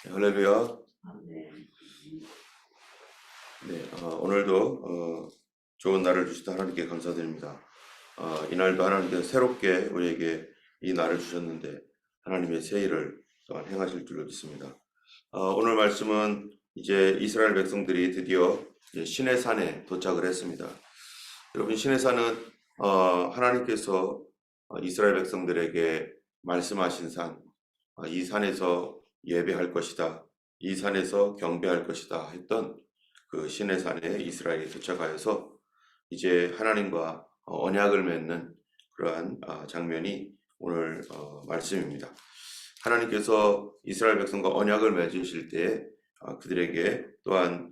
할렐루야. 네. 네, 오늘도 좋은 날을 주시다 하나님께 감사드립니다. 이날도 하나님께서 새롭게 우리에게 이 날을 주셨는데 하나님의 새 일을 또한 행하실 줄로 믿습니다. 오늘 말씀은 이제 이스라엘 백성들이 드디어 이제 시내 산에 도착을 했습니다. 여러분, 시내 산은 하나님께서 이스라엘 백성들에게 말씀하신 산, 이 산에서 예배할 것이다, 이 산에서 경배할 것이다 했던 그 시내 산에 이스라엘이 도착하여서 이제 하나님과 언약을 맺는 그러한 장면이 오늘 말씀입니다. 하나님께서 이스라엘 백성과 언약을 맺으실 때에 그들에게 또한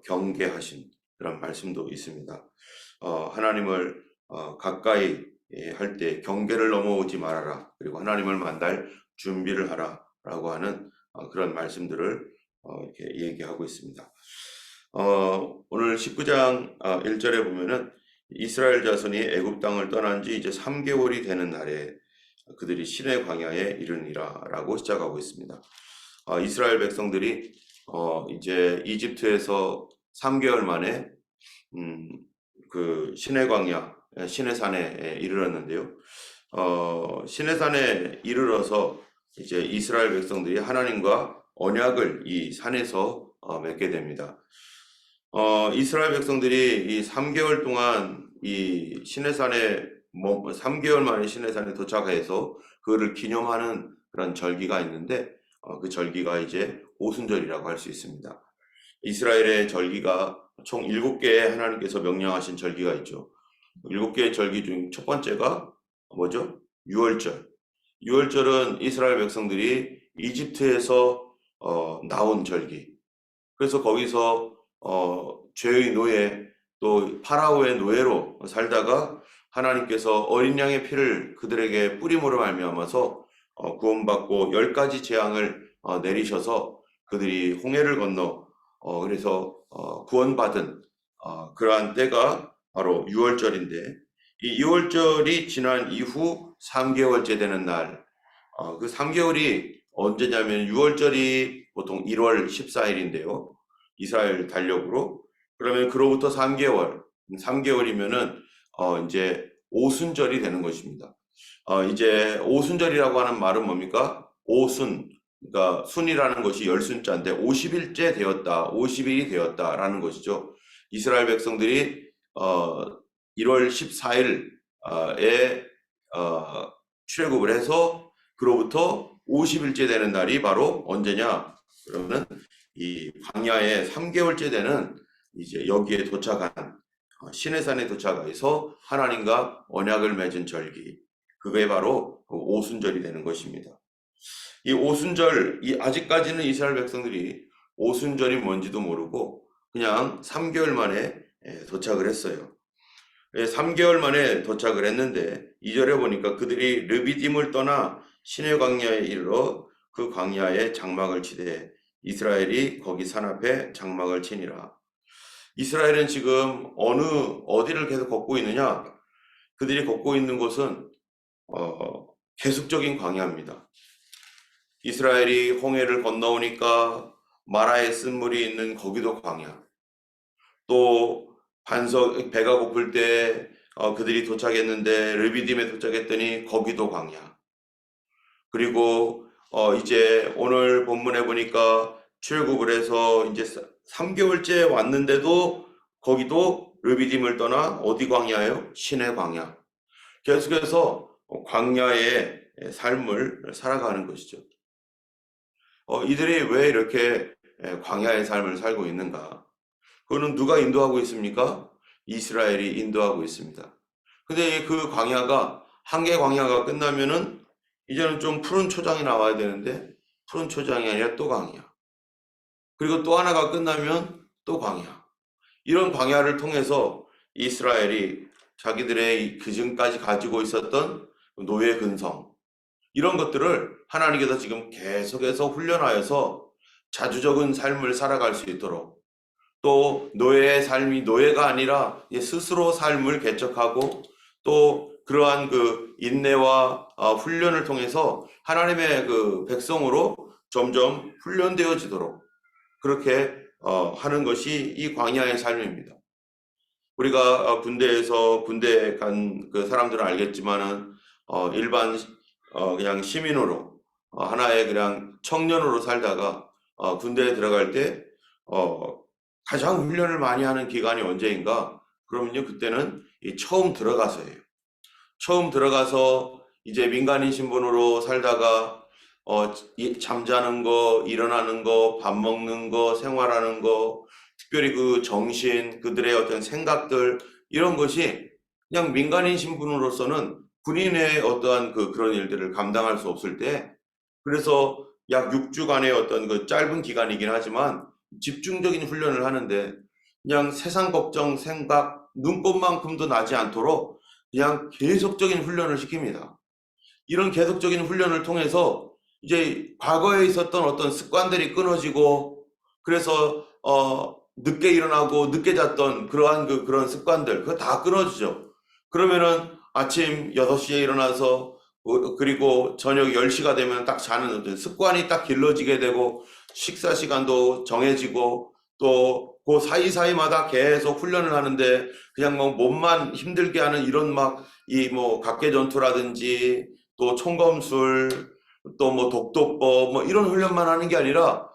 경계하신 그런 말씀도 있습니다. 하나님을 가까이 할 때 경계를 넘어오지 말아라, 그리고 하나님을 만날 준비를 하라 라고 하는 그런 말씀들을 이렇게 얘기하고 있습니다. 오늘 19장 1절에 보면은 이스라엘 자손이 애굽 땅을 떠난 지 이제 3개월이 되는 날에 그들이 시내 광야에 이르니라 라고 시작하고 있습니다. 이스라엘 백성들이 이제 이집트에서 3개월 만에 그 시내 광야, 시내 산에 이르렀는데요. 시내 산에 이르러서 이제 이스라엘 백성들이 하나님과 언약을 이 산에서 맺게 됩니다. 이스라엘 백성들이 이 3개월 동안 이 시내산에 3개월 만에 시내산에 도착해서 그거를 기념하는 그런 절기가 있는데 그 절기가 이제 오순절이라고 할 수 있습니다. 이스라엘의 절기가 총 7개의 하나님께서 명령하신 절기가 있죠. 7개의 절기 중 첫 번째가 뭐죠? 유월절. 유월절은 이스라엘 백성들이 이집트에서 나온 절기. 그래서 거기서 죄의 노예, 또 파라오의 노예로 살다가 하나님께서 어린 양의 피를 그들에게 뿌림으로 말미암아서 구원받고 10가지 재앙을 내리셔서 그들이 홍해를 건너 그래서 구원받은 그러한 때가 바로 유월절인데, 이 유월절이 지난 이후 3개월째 되는 날, 그 3개월이 언제냐면 유월절이 보통 1월 14일인데요. 이스라엘 달력으로. 그러면 그로부터 3개월이면은 이제 오순절이 되는 것입니다. 이제 오순절이라고 하는 말은 뭡니까? 오순, 그러니까 순이라는 것이 열순자인데 50일째 되었다, 50일이 되었다라는 것이죠. 이스라엘 백성들이 1월 14일에 출애굽을 해서 그로부터 50일째 되는 날이 바로 언제냐? 그러면 이 광야에 3개월째 되는 이제 여기에 도착한 시내산에 도착해서 하나님과 언약을 맺은 절기, 그게 바로 오순절이 되는 것입니다. 이 오순절, 아직까지는 이스라엘 백성들이 오순절이 뭔지도 모르고 그냥 3개월 만에 도착을 했어요. 3개월 만에 도착을 했는데 2절에 보니까 그들이 르비딤을 떠나 시내 광야에 이르러 그 광야에 장막을 치되 이스라엘이 거기 산 앞에 장막을 치니라. 이스라엘은 지금 어디를 계속 걷고 있느냐? 그들이 걷고 있는 곳은 계속적인 광야입니다. 이스라엘이 홍해를 건너오니까 마라의 쓴물이 있는 거기도 광야. 또 배가 고플 때 그들이 도착했는데 르비딤에 도착했더니 거기도 광야. 그리고 이제 오늘 본문에 보니까 출애굽을 해서 이제 3개월째 왔는데도 거기도 르비딤을 떠나 어디 광야예요? 시내 광야. 계속해서 광야의 삶을 살아가는 것이죠. 이들이 왜 이렇게 광야의 삶을 살고 있는가? 그거는 누가 인도하고 있습니까? 이스라엘이 인도하고 있습니다. 근데 그 광야가, 한계 광야가 끝나면은 이제는 좀 푸른 초장이 나와야 되는데 푸른 초장이 아니라 또 광야. 그리고 또 하나가 끝나면 또 광야. 이런 광야를 통해서 이스라엘이 자기들의 그전까지 가지고 있었던 노예 근성, 이런 것들을 하나님께서 지금 계속해서 훈련하여서 자주적인 삶을 살아갈 수 있도록, 또 노예의 삶이 노예가 아니라 스스로 삶을 개척하고 또 그러한 그 인내와 훈련을 통해서 하나님의 그 백성으로 점점 훈련되어지도록 그렇게 하는 것이 이 광야의 삶입니다. 우리가 군대에 간 그 사람들은 알겠지만은 일반 그냥 시민으로 하나의 그냥 청년으로 살다가 군대에 들어갈 때 가장 훈련을 많이 하는 기간이 언제인가? 그러면요, 그때는 처음 들어가서예요. 처음 들어가서 이제 민간인 신분으로 살다가 잠자는 거, 일어나는 거, 밥 먹는 거, 생활하는 거, 특별히 그 정신, 그들의 어떤 생각들 이런 것이 그냥 민간인 신분으로서는 군인의 어떠한 그런 일들을 감당할 수 없을 때, 그래서 약 6주간의 어떤 그 짧은 기간이긴 하지만 집중적인 훈련을 하는데 그냥 세상 걱정, 생각, 눈곱만큼도 나지 않도록 그냥 계속적인 훈련을 시킵니다. 이런 계속적인 훈련을 통해서 이제 과거에 있었던 어떤 습관들이 끊어지고, 그래서 늦게 일어나고 늦게 잤던 그러한 그런 습관들 그거 다 끊어지죠. 그러면은 아침 6시에 일어나서 그리고 저녁 10시가 되면 딱 자는 어떤 습관이 딱 길러지게 되고, 식사 시간도 정해지고, 또 그 사이사이마다 계속 훈련을 하는데 그냥 뭐 몸만 힘들게 하는 이런 막 이 뭐 각계 전투라든지 또 총검술 또 뭐 독도법 뭐 이런 훈련만 하는 게 아니라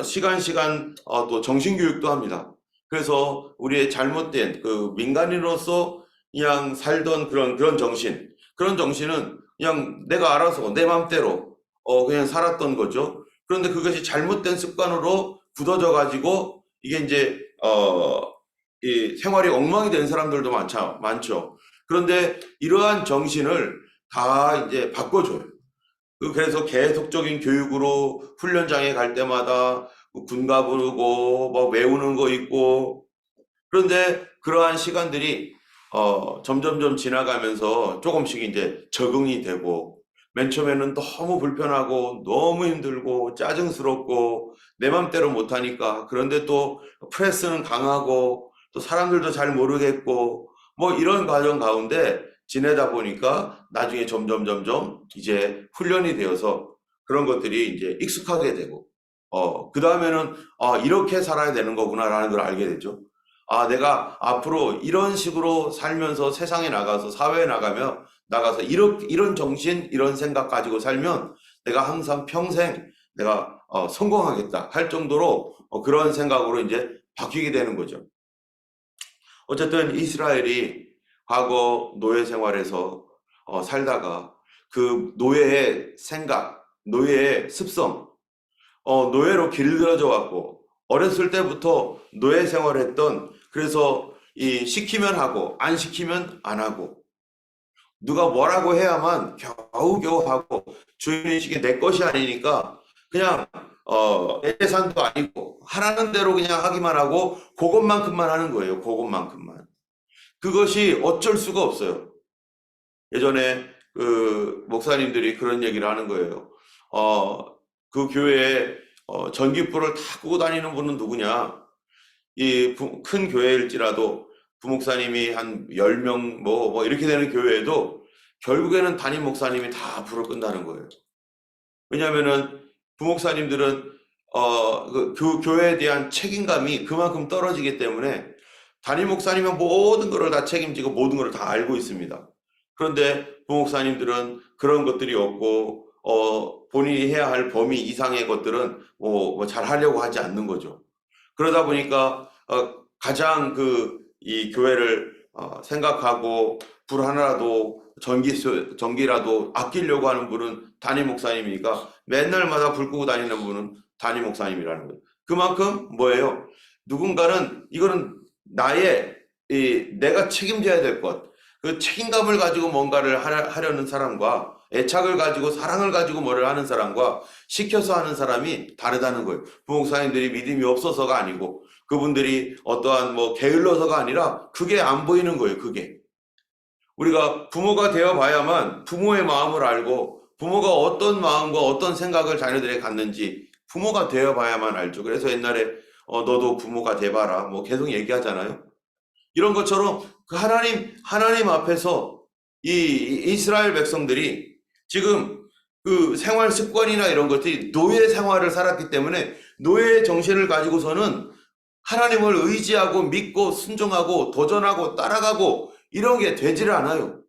시간 또 정신교육도 합니다. 그래서 우리의 잘못된 그 민간인으로서 그냥 살던 그런 그런 정신은 그냥 내가 알아서 내 맘대로 그냥 살았던 거죠. 그런데 그것이 잘못된 습관으로 굳어져 가지고 이게 이제 이 생활이 엉망이 된 사람들도 많죠. 그런데 이러한 정신을 다 이제 바꿔줘요. 그래서 계속적인 교육으로 훈련장에 갈 때마다 군가 부르고 뭐 외우는 거 있고, 그런데 그러한 시간들이 점점점 지나가면서 조금씩 이제 적응이 되고, 맨 처음에는 너무 불편하고 너무 힘들고 짜증스럽고 내 맘대로 못하니까, 그런데 또 프레스는 강하고 또 사람들도 잘 모르겠고 뭐 이런 과정 가운데 지내다 보니까 나중에 점점 이제 훈련이 되어서 그런 것들이 이제 익숙하게 되고, 그 다음에는 이렇게 살아야 되는 거구나라는 걸 알게 되죠. 내가 앞으로 이런 식으로 살면서 세상에 나가서 사회에 나가서 이런 정신, 이런 생각 가지고 살면 내가 항상 평생 내가 성공하겠다 할 정도로 그런 생각으로 이제 바뀌게 되는 거죠. 어쨌든 이스라엘이 과거 노예 생활에서 살다가 그 노예의 생각, 노예의 습성, 노예로 길들여져 왔고 어렸을 때부터 노예 생활했던, 그래서 이 시키면 하고 안 시키면 안 하고 누가 뭐라고 해야만 겨우겨우 하고, 주인의식이 내 것이 아니니까 그냥 내 재산도 아니고 하라는 대로 그냥 하기만 하고 그것만큼만 하는 거예요. 그것만큼만. 그것이 어쩔 수가 없어요. 예전에 그 목사님들이 그런 얘기를 하는 거예요. 그 교회에 전기불을 다 끄고 다니는 분은 누구냐? 이 큰 교회일지라도 부목사님이 한 10명 뭐 이렇게 되는 교회에도 결국에는 담임 목사님이 다 불을 끈다는 거예요. 왜냐하면은 부목사님들은 그 교회에 대한 책임감이 그만큼 떨어지기 때문에 담임 목사님은 모든 것을 다 책임지고 모든 것을 다 알고 있습니다. 그런데 부목사님들은 그런 것들이 없고 본인이 해야 할 범위 이상의 것들은 잘 하려고 하지 않는 거죠. 그러다 보니까 가장 이 교회를 생각하고 불 하나라도 전기라도 아끼려고 하는 분은 담임 목사님이니까 맨날마다 불 끄고 다니는 분은 담임 목사님이라는 거예요. 그만큼 뭐예요? 누군가는 이거는 내가 책임져야 될 것, 그 책임감을 가지고 뭔가를 하려는 사람과 애착을 가지고 사랑을 가지고 뭐를 하는 사람과 시켜서 하는 사람이 다르다는 거예요. 부목사님들이 믿음이 없어서가 아니고 그분들이 어떠한 뭐 게을러서가 아니라 그게 안 보이는 거예요. 그게 우리가 부모가 되어 봐야만 부모의 마음을 알고 부모가 어떤 마음과 어떤 생각을 자녀들에 갖는지 부모가 되어 봐야만 알죠. 그래서 옛날에 너도 부모가 돼봐라 뭐 계속 얘기하잖아요. 이런 것처럼 그 하나님 앞에서 이 이스라엘 백성들이 지금 그 생활 습관이나 이런 것들이 노예 생활을 살았기 때문에 노예 정신을 가지고서는 하나님을 의지하고 믿고 순종하고 도전하고 따라가고 이런 게 되지를 않아요.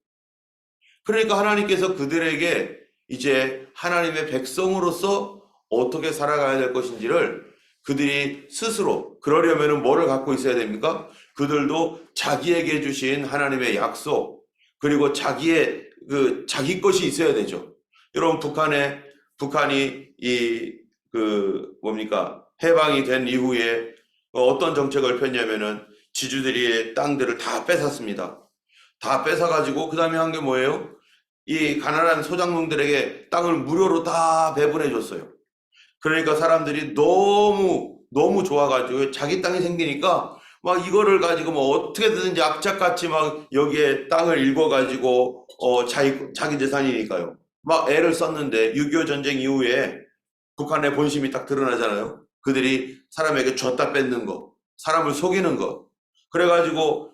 그러니까 하나님께서 그들에게 이제 하나님의 백성으로서 어떻게 살아가야 될 것인지를 그들이 스스로 그러려면 뭐를 갖고 있어야 됩니까? 그들도 자기에게 주신 하나님의 약속 그리고 자기 것이 있어야 되죠. 여러분 북한이 뭡니까 해방이 된 이후에 어떤 정책을 폈냐면은 지주들이 땅들을 다 뺏었습니다. 다 뺏어가지고 그 다음에 한 게 뭐예요? 이 가난한 소작농들에게 땅을 무료로 다 배분해 줬어요. 그러니까 사람들이 너무 좋아가지고 자기 땅이 생기니까 막 이거를 가지고 뭐 어떻게든지 악착같이 막 여기에 땅을 일궈가지고 자기 재산이니까요. 막 애를 썼는데 6.25 전쟁 이후에 북한의 본심이 딱 드러나잖아요. 그들이 사람에게 줬다 뺏는 거, 사람을 속이는 거. 그래가지고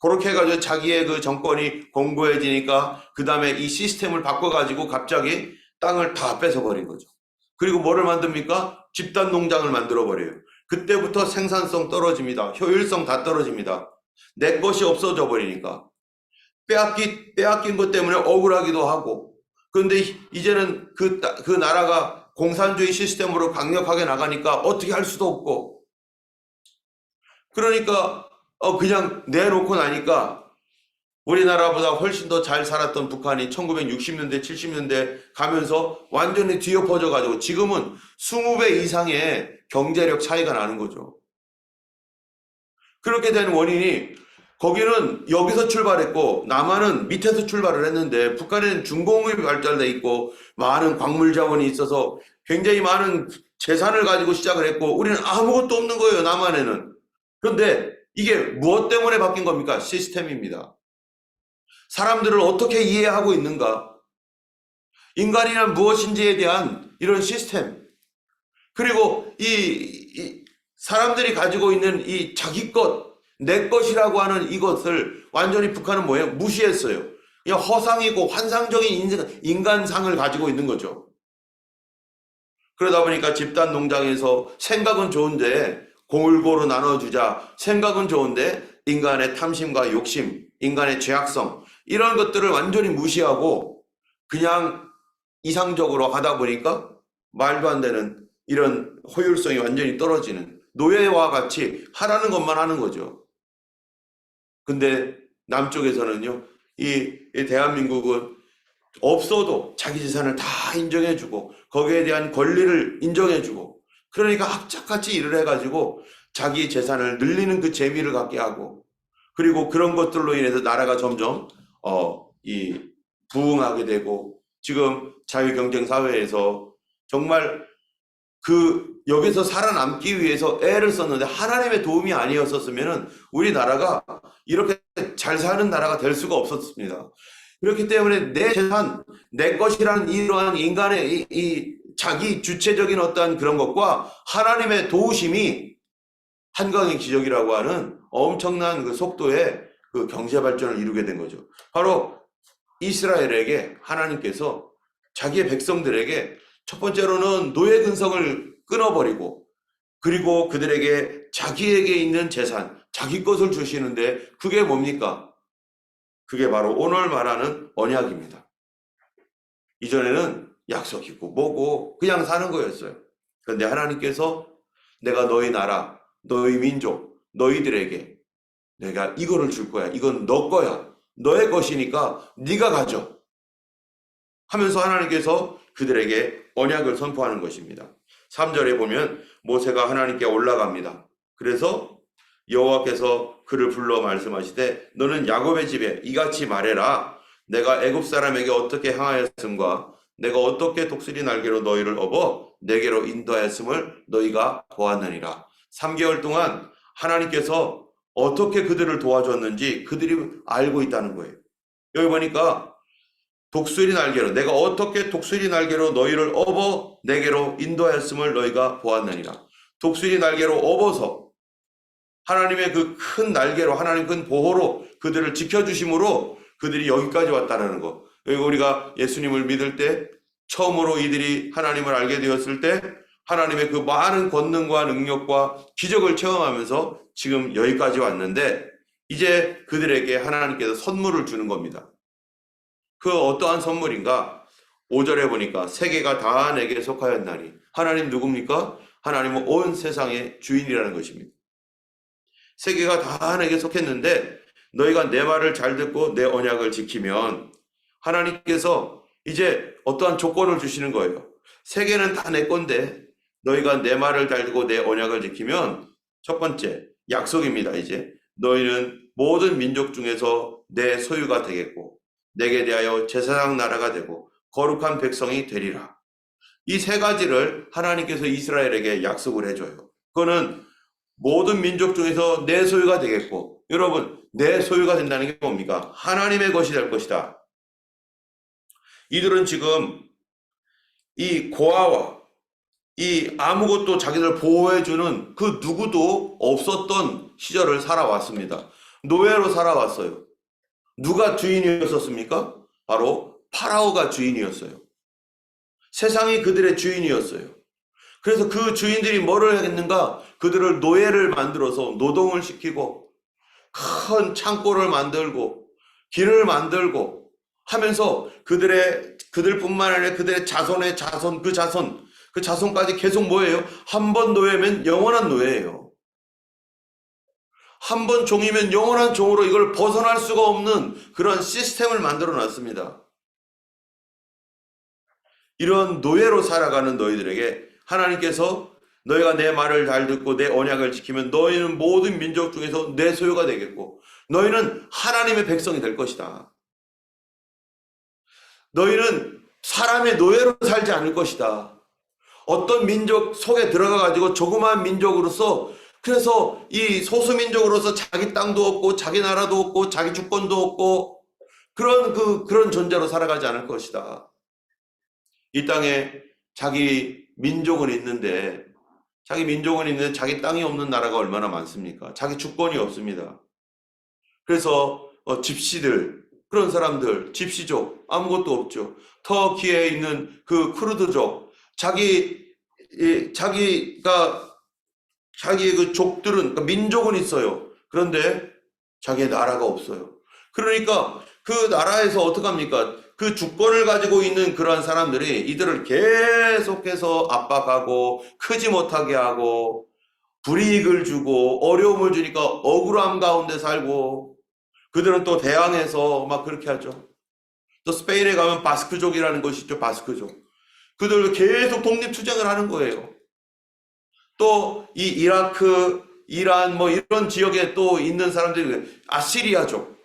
그렇게 해가지고 자기의 그 정권이 공고해지니까 그 다음에 이 시스템을 바꿔가지고 갑자기 땅을 다 뺏어버린 거죠. 그리고 뭐를 만듭니까? 집단 농장을 만들어버려요. 그때부터 생산성 떨어집니다. 효율성 다 떨어집니다. 내 것이 없어져 버리니까. 빼앗긴 것 때문에 억울하기도 하고. 그런데 이제는 그 나라가 공산주의 시스템으로 강력하게 나가니까 어떻게 할 수도 없고. 그러니까 그냥 내놓고 나니까 우리나라보다 훨씬 더 잘 살았던 북한이 1960년대, 70년대 가면서 완전히 뒤엎어져 가지고 지금은 20배 이상의 경제력 차이가 나는 거죠. 그렇게 된 원인이 거기는 여기서 출발했고 남한은 밑에서 출발을 했는데 북한에는 중공업이 발달돼 있고 많은 광물 자원이 있어서 굉장히 많은 재산을 가지고 시작을 했고 우리는 아무것도 없는 거예요, 남한에는. 그런데 이게 무엇 때문에 바뀐 겁니까? 시스템입니다. 사람들을 어떻게 이해하고 있는가? 인간이란 무엇인지에 대한 이런 시스템. 그리고 이 사람들이 가지고 있는 이 자기 것, 내 것이라고 하는 이것을 완전히 북한은 뭐예요? 무시했어요. 그냥 허상이고 환상적인 인간상을 가지고 있는 거죠. 그러다 보니까 집단 농장에서 생각은 좋은데 골고루 나눠주자. 생각은 좋은데 인간의 탐심과 욕심, 인간의 죄악성 이런 것들을 완전히 무시하고 그냥 이상적으로 하다 보니까 말도 안 되는 이런 효율성이 완전히 떨어지는 노예와 같이 하라는 것만 하는 거죠. 근데 남쪽에서는요, 이 대한민국은 없어도 자기 재산을 다 인정해주고 거기에 대한 권리를 인정해주고 그러니까 악착같이 일을 해가지고 자기 재산을 늘리는 그 재미를 갖게 하고 그리고 그런 것들로 인해서 나라가 점점 부흥하게 되고 지금 자유경쟁 사회에서 정말 여기서 살아남기 위해서 애를 썼는데 하나님의 도움이 아니었었으면 우리나라가 이렇게 잘 사는 나라가 될 수가 없었습니다. 그렇기 때문에 내 재산, 내 것이라는 이러한 인간의 이 자기 주체적인 어떠한 그런 것과 하나님의 도우심이 한강의 기적이라고 하는 엄청난 그 속도의 그 경제 발전을 이루게 된 거죠. 바로 이스라엘에게 하나님께서 자기의 백성들에게 첫 번째로는 노예 근성을 끊어버리고 그리고 그들에게 자기에게 있는 재산, 자기 것을 주시는데 그게 뭡니까? 그게 바로 오늘 말하는 언약입니다. 이전에는 약속이고 뭐고 그냥 사는 거였어요. 그런데 하나님께서 내가 너희 나라, 너희 민족, 너희들에게 내가 이거를 줄 거야. 이건 너 거야. 너의 것이니까 네가 가져. 하면서 하나님께서 그들에게 언약을 선포하는 것입니다. 3절에 보면 모세가 하나님께 올라갑니다. 그래서 여호와께서 그를 불러 말씀하시되 너는 야곱의 집에 이같이 말해라. 내가 애굽 사람에게 어떻게 행하였음과 내가 어떻게 독수리 날개로 너희를 업어 내게로 인도하였음을 너희가 보았느니라. 3개월 동안 하나님께서 어떻게 그들을 도와줬는지 그들이 알고 있다는 거예요. 여기 보니까 독수리 날개로 내가 어떻게 독수리 날개로 너희를 업어 내게로 인도하였음을 너희가 보았느니라. 독수리 날개로 업어서 하나님의 그 큰 날개로 하나님 큰 보호로 그들을 지켜주심으로 그들이 여기까지 왔다는 거. 여기 우리가 예수님을 믿을 때 처음으로 이들이 하나님을 알게 되었을 때 하나님의 그 많은 권능과 능력과 기적을 체험하면서 지금 여기까지 왔는데 이제 그들에게 하나님께서 선물을 주는 겁니다. 그 어떠한 선물인가? 5절에 보니까 세계가 다 내게 속하였나니 하나님 누굽니까? 하나님은 온 세상의 주인이라는 것입니다. 세계가 다 내게 속했는데 너희가 내 말을 잘 듣고 내 언약을 지키면 하나님께서 이제 어떠한 조건을 주시는 거예요. 세계는 다 내 건데 너희가 내 말을 잘 듣고 내 언약을 지키면 첫 번째 약속입니다. 이제 너희는 모든 민족 중에서 내 소유가 되겠고 내게 대하여 제사장 나라가 되고 거룩한 백성이 되리라. 이 세 가지를 하나님께서 이스라엘에게 약속을 해줘요. 그거는 모든 민족 중에서 내 소유가 되겠고, 여러분 내 소유가 된다는 게 뭡니까? 하나님의 것이 될 것이다. 이들은 지금 이 고아와 이 아무것도 자기들 보호해주는 그 누구도 없었던 시절을 살아왔습니다. 노예로 살아왔어요. 누가 주인이었습니까? 바로 파라오가 주인이었어요. 세상이 그들의 주인이었어요. 그래서 그 주인들이 뭐를 했는가? 그들을 노예를 만들어서 노동을 시키고 큰 창고를 만들고 길을 만들고 하면서 그들뿐만 아니라 그들의 자손의 자손, 그 자손까지 계속 뭐예요? 한 번 노예면 영원한 노예예요. 한 번 종이면 영원한 종으로 이걸 벗어날 수가 없는 그런 시스템을 만들어 놨습니다. 이런 노예로 살아가는 너희들에게 하나님께서 너희가 내 말을 잘 듣고 내 언약을 지키면 너희는 모든 민족 중에서 내 소유가 되겠고 너희는 하나님의 백성이 될 것이다. 너희는 사람의 노예로 살지 않을 것이다. 어떤 민족 속에 들어가가지고 조그마한 민족으로서 그래서 이 소수민족으로서 자기 땅도 없고 자기 나라도 없고 자기 주권도 없고 그런 존재로 살아가지 않을 것이다. 이 땅에 자기 민족은 있는데 자기 땅이 없는 나라가 얼마나 많습니까? 자기 주권이 없습니다. 그래서 집시들, 그런 사람들, 집시족 아무것도 없죠. 터키에 있는 그 쿠르드족, 자기의 그 족들은, 그러니까 민족은 있어요. 그런데 자기의 나라가 없어요. 그러니까 그 나라에서 어떡합니까? 그 주권을 가지고 있는 그러한 사람들이 이들을 계속해서 압박하고 크지 못하게 하고 불이익을 주고 어려움을 주니까 억울함 가운데 살고 그들은 또 대항해서 막 그렇게 하죠. 또 스페인에 가면 바스크족이라는 것이 있죠. 바스크족. 그들 계속 독립투쟁을 하는 거예요. 또 이 이라크, 이란 뭐 이런 지역에 또 있는 사람들이 아시리아족.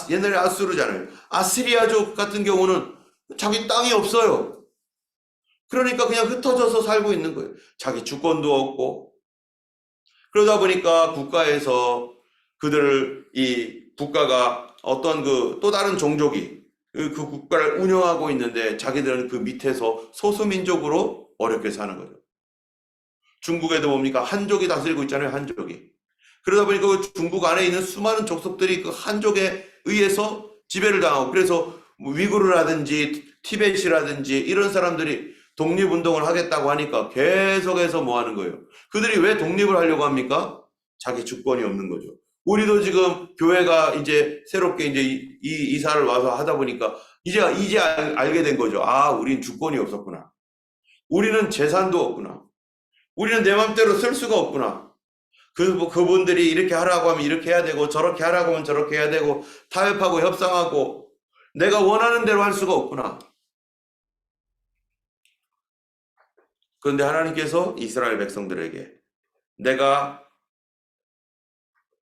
옛날에 아수르잖아요. 아시리아족 같은 경우는 자기 땅이 없어요. 그러니까 그냥 흩어져서 살고 있는 거예요. 자기 주권도 없고. 그러다 보니까 국가에서 국가가 어떤 또 다른 종족이 그 국가를 운영하고 있는데 자기들은 그 밑에서 소수민족으로 어렵게 사는 거죠. 중국에도 뭡니까? 한족이 다스리고 있잖아요. 한족이. 그러다 보니까 그 중국 안에 있는 수많은 족속들이 그 한족에 의해서 지배를 당하고 그래서 위구르라든지 티벳이라든지 이런 사람들이 독립운동을 하겠다고 하니까 계속해서 뭐 하는 거예요? 그들이 왜 독립을 하려고 합니까? 자기 주권이 없는 거죠. 우리도 지금 교회가 이제 새롭게 이제 이사를 와서 하다 보니까 이제 알게 된 거죠. 아, 우린 주권이 없었구나. 우리는 재산도 없구나. 우리는 내 맘대로 쓸 수가 없구나. 그분들이 이렇게 하라고 하면 이렇게 해야 되고 저렇게 하라고 하면 저렇게 해야 되고 타협하고 협상하고 내가 원하는 대로 할 수가 없구나. 그런데 하나님께서 이스라엘 백성들에게 내가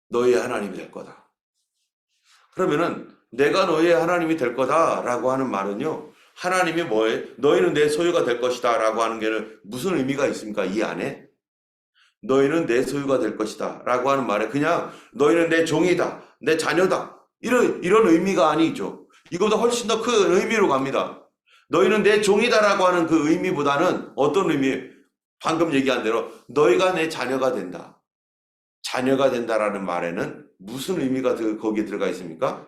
너희의 하나님이 될 거다. 그러면은 내가 너희의 하나님이 될 거다라고 하는 말은요. 하나님이 뭐예요? 너희는 내 소유가 될 것이다 라고 하는 게 무슨 의미가 있습니까? 이 안에? 너희는 내 소유가 될 것이다 라고 하는 말에 그냥 너희는 내 종이다, 내 자녀다 이런 의미가 아니죠. 이거보다 훨씬 더 큰 의미로 갑니다. 너희는 내 종이다 라고 하는 그 의미보다는 어떤 의미? 방금 얘기한 대로 너희가 내 자녀가 된다. 자녀가 된다라는 말에는 무슨 의미가 거기에 들어가 있습니까?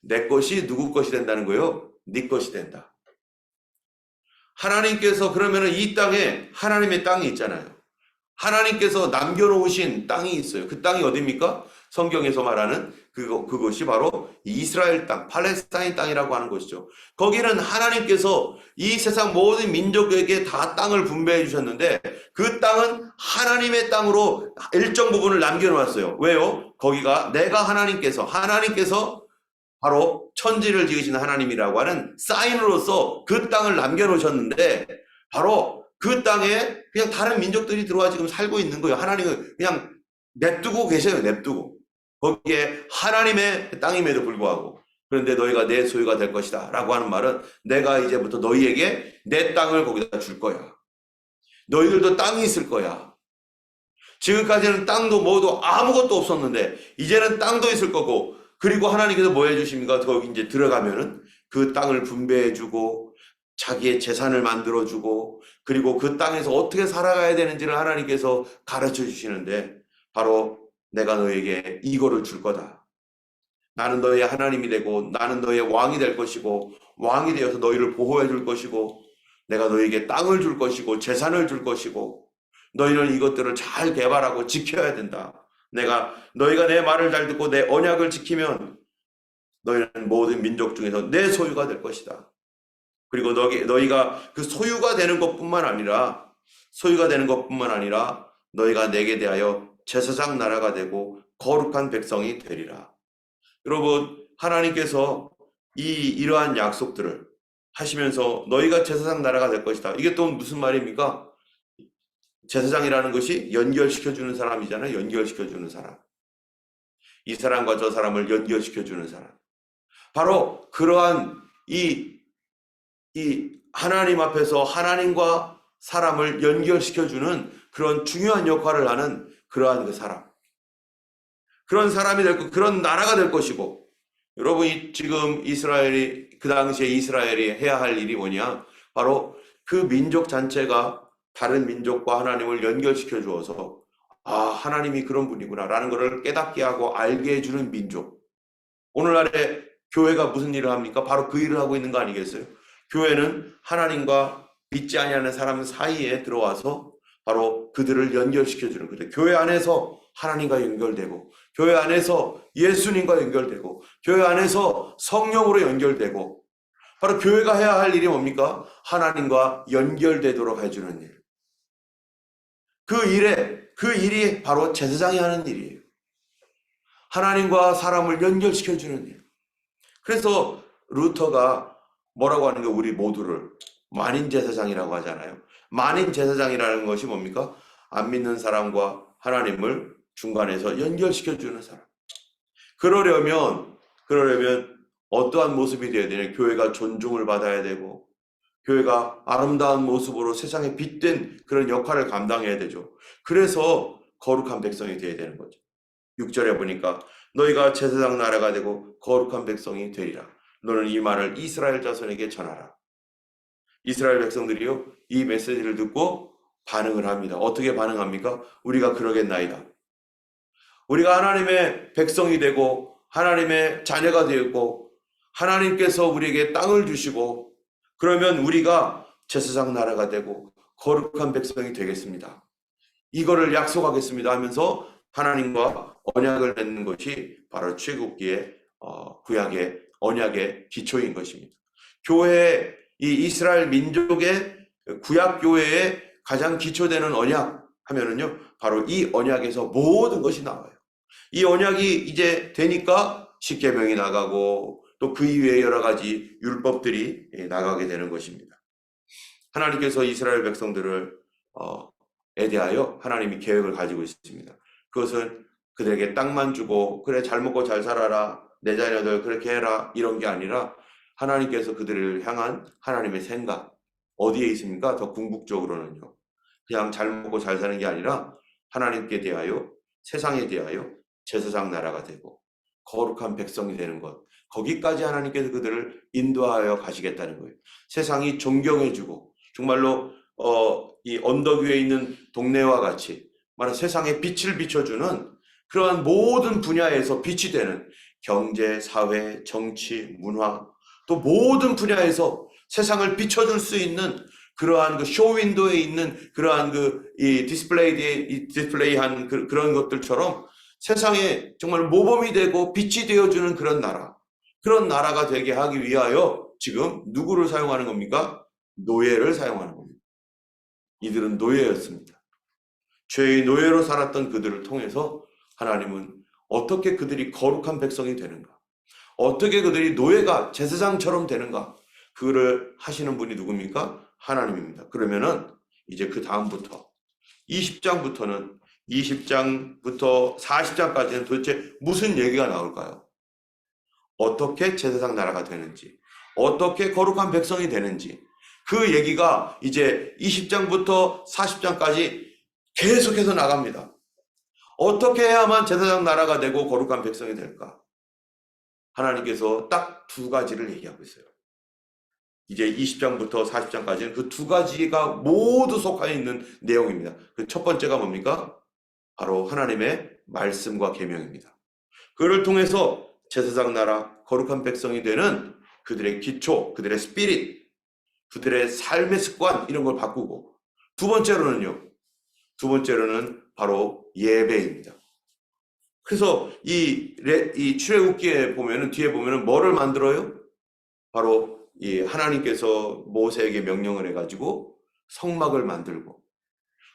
내 것이 누구 것이 된다는 거예요? 네 것이 된다. 하나님께서 그러면은 이 땅에 하나님의 땅이 있잖아요. 하나님께서 남겨놓으신 땅이 있어요. 그 땅이 어디입니까? 성경에서 말하는 그것이 바로 이스라엘 땅, 팔레스타인 땅이라고 하는 것이죠. 거기는 하나님께서 이 세상 모든 민족에게 다 땅을 분배해 주셨는데 그 땅은 하나님의 땅으로 일정 부분을 남겨놓았어요. 왜요? 거기가 내가 하나님께서 바로 천지를 지으신 하나님이라고 하는 사인으로서 그 땅을 남겨놓으셨는데 바로 그 땅에 그냥 다른 민족들이 들어와 지금 살고 있는 거예요. 하나님은 그냥 냅두고 계셔요. 냅두고. 거기에 하나님의 땅임에도 불구하고. 그런데 너희가 내 소유가 될 것이다 라고 하는 말은 내가 이제부터 너희에게 내 땅을 거기다 줄 거야. 너희들도 땅이 있을 거야. 지금까지는 땅도 뭐도 아무것도 없었는데 이제는 땅도 있을 거고, 그리고 하나님께서 뭐 해주십니까? 거기 이제 들어가면은 그 땅을 분배해주고 자기의 재산을 만들어주고 그리고 그 땅에서 어떻게 살아가야 되는지를 하나님께서 가르쳐 주시는데 바로 내가 너에게 이거를 줄 거다. 나는 너의 하나님이 되고 나는 너의 왕이 될 것이고 왕이 되어서 너희를 보호해 줄 것이고 내가 너에게 땅을 줄 것이고 재산을 줄 것이고 너희는 이것들을 잘 개발하고 지켜야 된다. 너희가 내 말을 잘 듣고 내 언약을 지키면 너희는 모든 민족 중에서 내 소유가 될 것이다. 그리고 너희가 그 소유가 되는 것뿐만 아니라 너희가 내게 대하여 제사장 나라가 되고 거룩한 백성이 되리라. 여러분, 하나님께서 이러한 약속들을 하시면서 너희가 제사장 나라가 될 것이다. 이게 또 무슨 말입니까? 제사장이라는 것이 연결시켜주는 사람이잖아요. 연결시켜주는 사람. 이 사람과 저 사람을 연결시켜주는 사람. 바로 그러한 이 하나님 앞에서 하나님과 사람을 연결시켜주는 그런 중요한 역할을 하는 그러한 그 사람. 그런 사람이 될 것, 그런 나라가 될 것이고, 여러분이 지금 그 당시에 이스라엘이 해야 할 일이 뭐냐? 바로 그 민족 전체가 다른 민족과 하나님을 연결시켜 주어서 하나님이 그런 분이구나 라는 것을 깨닫게 하고 알게 해주는 민족. 오늘날에 교회가 무슨 일을 합니까? 바로 그 일을 하고 있는 거 아니겠어요? 교회는 하나님과 믿지 아니하는 사람 사이에 들어와서 바로 그들을 연결시켜 주는 거죠. 교회 안에서 하나님과 연결되고 교회 안에서 예수님과 연결되고 교회 안에서 성령으로 연결되고 바로 교회가 해야 할 일이 뭡니까? 하나님과 연결되도록 해주는 일. 그 일이 바로 제사장이 하는 일이에요. 하나님과 사람을 연결시켜주는 일. 그래서 루터가 뭐라고 하는 게 우리 모두를 만인제사장이라고 하잖아요. 만인제사장이라는 것이 뭡니까? 안 믿는 사람과 하나님을 중간에서 연결시켜주는 사람. 그러려면 어떠한 모습이 되어야 되냐? 교회가 존중을 받아야 되고 교회가 아름다운 모습으로 세상에 빛된 그런 역할을 감당해야 되죠. 그래서 거룩한 백성이 되어야 되는 거죠. 6절에 보니까 너희가 제사장 나라가 되고 거룩한 백성이 되리라. 너는 이 말을 이스라엘 자손에게 전하라. 이스라엘 백성들이요, 이 메시지를 듣고 반응을 합니다. 어떻게 반응합니까? 우리가 그러겠나이다. 우리가 하나님의 백성이 되고 하나님의 자녀가 되었고 하나님께서 우리에게 땅을 주시고 그러면 우리가 제사장 나라가 되고 거룩한 백성이 되겠습니다. 이거를 약속하겠습니다 하면서 하나님과 언약을 맺는 것이 바로 출애굽기의 구약의 언약의 기초인 것입니다. 교회, 이 이스라엘 민족의 구약 교회의 가장 기초되는 언약 하면은요, 바로 이 언약에서 모든 것이 나와요. 이 언약이 이제 되니까 십계명이 나가고 또 그 이외에 여러 가지 율법들이 나가게 되는 것입니다. 하나님께서 이스라엘 백성들을 대하여 하나님이 계획을 가지고 있습니다. 그것은 그들에게 땅만 주고 그래 잘 먹고 잘 살아라 내 자녀들 그렇게 해라 이런 게 아니라 하나님께서 그들을 향한 하나님의 생각 어디에 있습니까? 더 궁극적으로는요. 그냥 잘 먹고 잘 사는 게 아니라 하나님께 대하여 세상에 대하여 제사장 나라가 되고 거룩한 백성이 되는 것 거기까지 하나님께서 그들을 인도하여 가시겠다는 거예요. 세상이 존경해주고 정말로 이 언덕 위에 있는 동네와 같이 말하는 세상에 빛을 비춰주는 그러한 모든 분야에서 빛이 되는 경제, 사회, 정치, 문화 또 모든 분야에서 세상을 비춰줄 수 있는 그러한 그 쇼윈도에 있는 그러한 이 디스플레이한 그런 것들처럼 세상에 정말 모범이 되고 빛이 되어주는 그런 나라, 그런 나라가 되게 하기 위하여 지금 누구를 사용하는 겁니까? 노예를 사용하는 겁니다. 이들은 노예였습니다. 죄의 노예로 살았던 그들을 통해서 하나님은 어떻게 그들이 거룩한 백성이 되는가, 어떻게 그들이 노예가 제사장처럼 되는가, 그거를 하시는 분이 누굽니까? 하나님입니다. 그러면은 이제 그 다음부터 20장부터 40장까지는 도대체 무슨 얘기가 나올까요? 어떻게 제사장 나라가 되는지, 어떻게 거룩한 백성이 되는지, 그 얘기가 이제 20장부터 40장까지 계속해서 나갑니다. 어떻게 해야만 제사장 나라가 되고 거룩한 백성이 될까? 하나님께서 딱 두 가지를 얘기하고 있어요. 이제 20장부터 40장까지는 그 두 가지가 모두 속하여 있는 내용입니다. 그 첫 번째가 뭡니까? 바로 하나님의 말씀과 계명입니다. 그를 통해서 제사장 나라, 거룩한 백성이 되는 그들의 기초, 그들의 스피릿, 그들의 삶의 습관, 이런 걸 바꾸고, 두 번째로는 바로 예배입니다. 그래서 이 출애굽기에 보면은, 뒤에 보면은 뭐를 만들어요? 바로 이 하나님께서 모세에게 명령을 해가지고 성막을 만들고,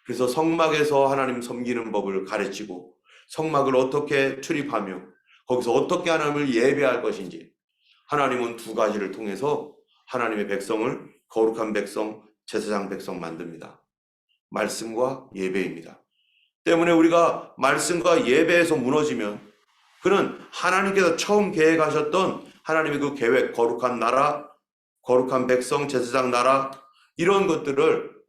그래서 성막에서 하나님 섬기는 법을 가르치고, 성막을 어떻게 출입하며 거기서 어떻게 하나님을 예배할 것인지, 하나님은 두 가지를 통해서 하나님의 백성을 거룩한 백성, 제사장 백성 만듭니다. 말씀과 예배입니다. 때문에 우리가 말씀과 예배에서 무너지면, 그는 하나님께서 처음 계획하셨던 하나님의 그 계획, 거룩한 나라, 거룩한 백성, 제사장 나라, 이런 것들로부터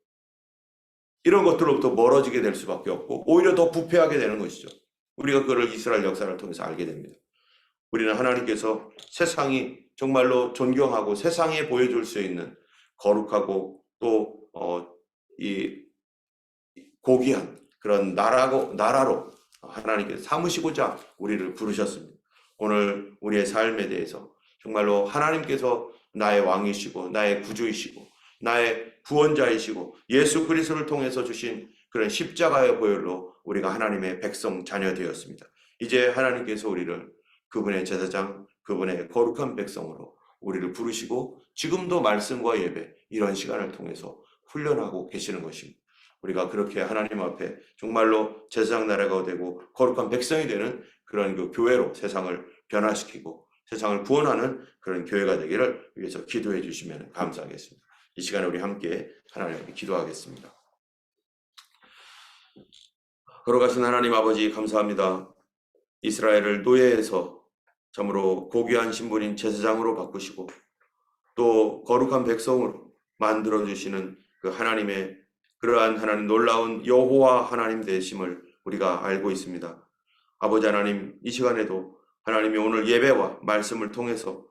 멀어지게 될 수밖에 없고, 오히려 더 부패하게 되는 것이죠. 우리가 그걸 이스라엘 역사를 통해서 알게 됩니다. 우리는 하나님께서 세상이 정말로 존경하고 세상에 보여줄 수 있는 거룩하고 또 이 고귀한 그런 나라로 하나님께서 삼으시고자 우리를 부르셨습니다. 오늘 우리의 삶에 대해서 정말로 하나님께서 나의 왕이시고 나의 구주이시고 나의 구원자이시고 예수 그리스도를 통해서 주신 그런 십자가의 보혈로 우리가 하나님의 백성 자녀 되었습니다. 이제 하나님께서 우리를 그분의 제사장, 그분의 거룩한 백성으로 우리를 부르시고 지금도 말씀과 예배, 이런 시간을 통해서 훈련하고 계시는 것입니다. 우리가 그렇게 하나님 앞에 정말로 제사장 나라가 되고 거룩한 백성이 되는 그런 그 교회로 세상을 변화시키고 세상을 구원하는 그런 교회가 되기를 위해서 기도해 주시면 감사하겠습니다. 이 시간에 우리 함께 하나님께 기도하겠습니다. 걸어가신 하나님 아버지, 감사합니다. 이스라엘을 노예에서 참으로 고귀한 신분인 제사장으로 바꾸시고 또 거룩한 백성으로 만들어주시는 그 하나님의 그러한 하나님 놀라운 여호와 하나님 되심을 우리가 알고 있습니다. 아버지 하나님, 이 시간에도 하나님이 오늘 예배와 말씀을 통해서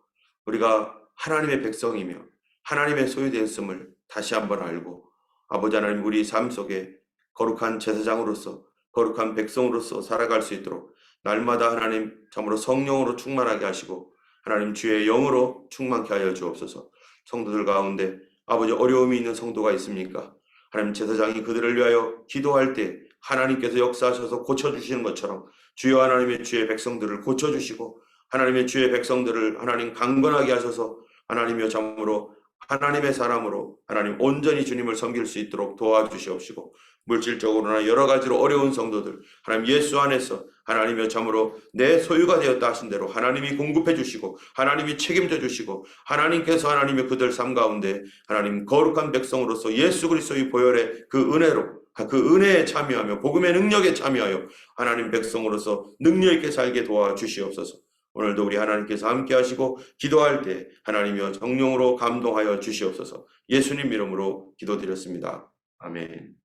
우리가 하나님의 백성이며 하나님의 소유되었음을 다시 한번 알고, 아버지 하나님, 우리 삶 속에 거룩한 제사장으로서 거룩한 백성으로서 살아갈 수 있도록 날마다 하나님 참으로 성령으로 충만하게 하시고 하나님 주의 영으로 충만케 하여 주옵소서. 성도들 가운데 아버지 어려움이 있는 성도가 있습니까? 하나님, 제사장이 그들을 위하여 기도할 때 하나님께서 역사하셔서 고쳐주시는 것처럼 주여 하나님의 주의 백성들을 고쳐주시고 하나님의 주의 백성들을 하나님 강건하게 하셔서 하나님이여 참으로 하나님의 사람으로 하나님 온전히 주님을 섬길 수 있도록 도와주시옵시고, 물질적으로나 여러 가지로 어려운 성도들 하나님 예수 안에서 하나님이여 참으로 내 소유가 되었다 하신 대로 하나님이 공급해 주시고 하나님이 책임져 주시고 하나님께서 하나님의 그들 삶 가운데 하나님 거룩한 백성으로서 예수 그리스도의 보혈의 그 은혜로 그 은혜에 참여하며 복음의 능력에 참여하여 하나님 백성으로서 능력 있게 살게 도와주시옵소서. 오늘도 우리 하나님께서 함께 하시고 기도할 때 하나님이여 성령으로 감동하여 주시옵소서. 예수님 이름으로 기도드렸습니다. 아멘.